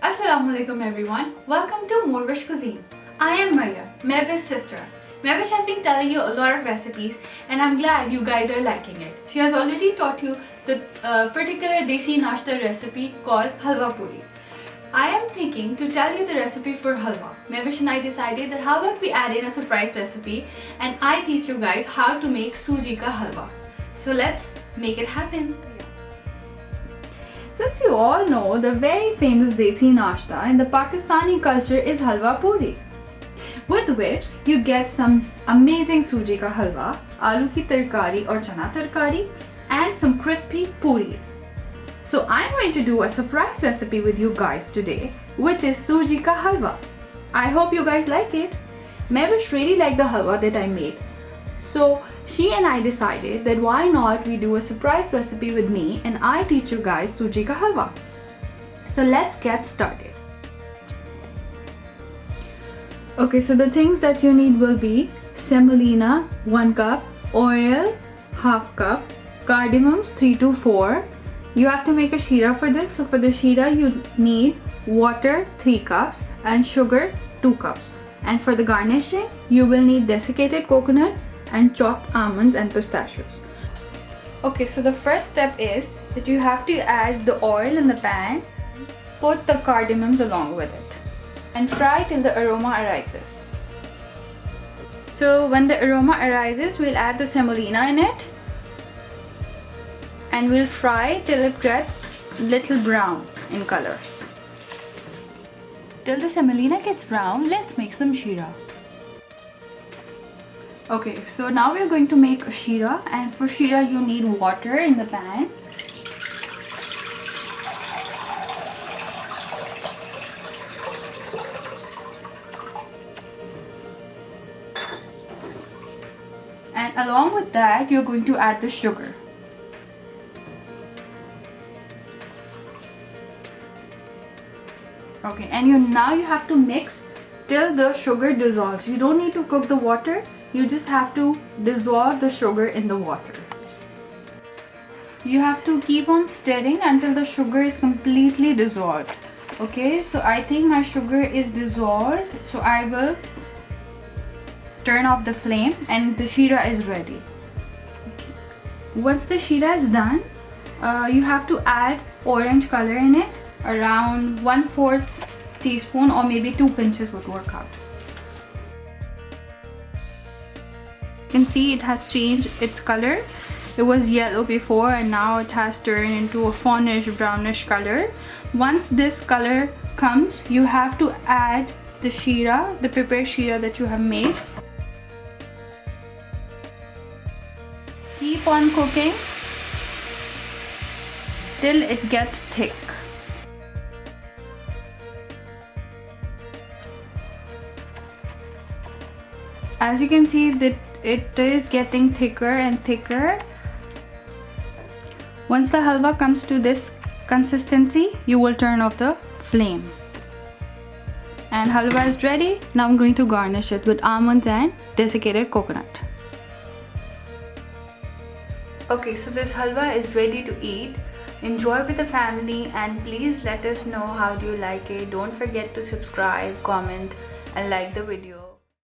Assalamualaikum everyone. Welcome to morEwish cuisine. I am Merium, morEwish's sister. morEwish has been telling you a lot of recipes and I'm glad you guys are liking it. She has already taught you the particular desi nashta recipe called Halwa Poori. I am thinking to tell you the recipe for halwa. morEwish and I decided that how about we add in a surprise recipe and I teach you guys how to make Sooji ka halwa. So let's make it happen. Since you all know, the very famous desi nashta in the Pakistani culture is Halwa Poori, with which you get some amazing Sooji ka halwa, aloo ki tarkari or chana tarkari, and some crispy puris. So I'm going to do a surprise recipe with you guys today, which is Sooji ka halwa. I hope you guys like it. morEwish really liked the halwa that I made. So she and I decided that why not we do a surprise recipe with me and I teach you guys Sooji ka halwa. So let's get started. Okay, so the things that you need will be semolina 1 cup, oil half cup, cardamoms 3 to 4. You have to make a sheera for this. So for the sheera you need water 3 cups and sugar 2 cups. And for the garnishing you will need desiccated coconut and chopped almonds and pistachios. Okay, so the first step is that you have to add the oil in the pan, put the cardamoms along with it and fry till the aroma arises. So when the aroma arises, we'll add the semolina in it and we'll fry till it gets little brown in color. Till the semolina gets brown, let's make some sheera. Okay, so now we're going to make a sheera, and for sheera you need water in the pan. And along with that you're going to add the sugar. Okay, and now you have to mix till the sugar dissolves. You don't need to cook the water. You just have to dissolve the sugar in the water. You have to keep on stirring until the sugar is completely dissolved. Okay, so I think my sugar is dissolved, so I will turn off the flame and the sheera is ready. Okay. Once the sheera is done, you have to add orange color in it, around 1/4 teaspoon or maybe 2 pinches would work out. You can see it has changed its color. It was yellow before and now it has turned into a fawnish brownish color. Once this color comes, you have to add the sheera, the prepared sheera that you have made. Keep on cooking till it gets thick. As you can see that it is getting thicker and thicker. Once the halwa comes to this consistency, you will turn off the flame. And halwa is ready. Now I'm going to garnish it with almonds and desiccated coconut. Okay, so this halwa is ready to eat. Enjoy with the family and please let us know how do you like it. Don't forget to subscribe, comment and like the video.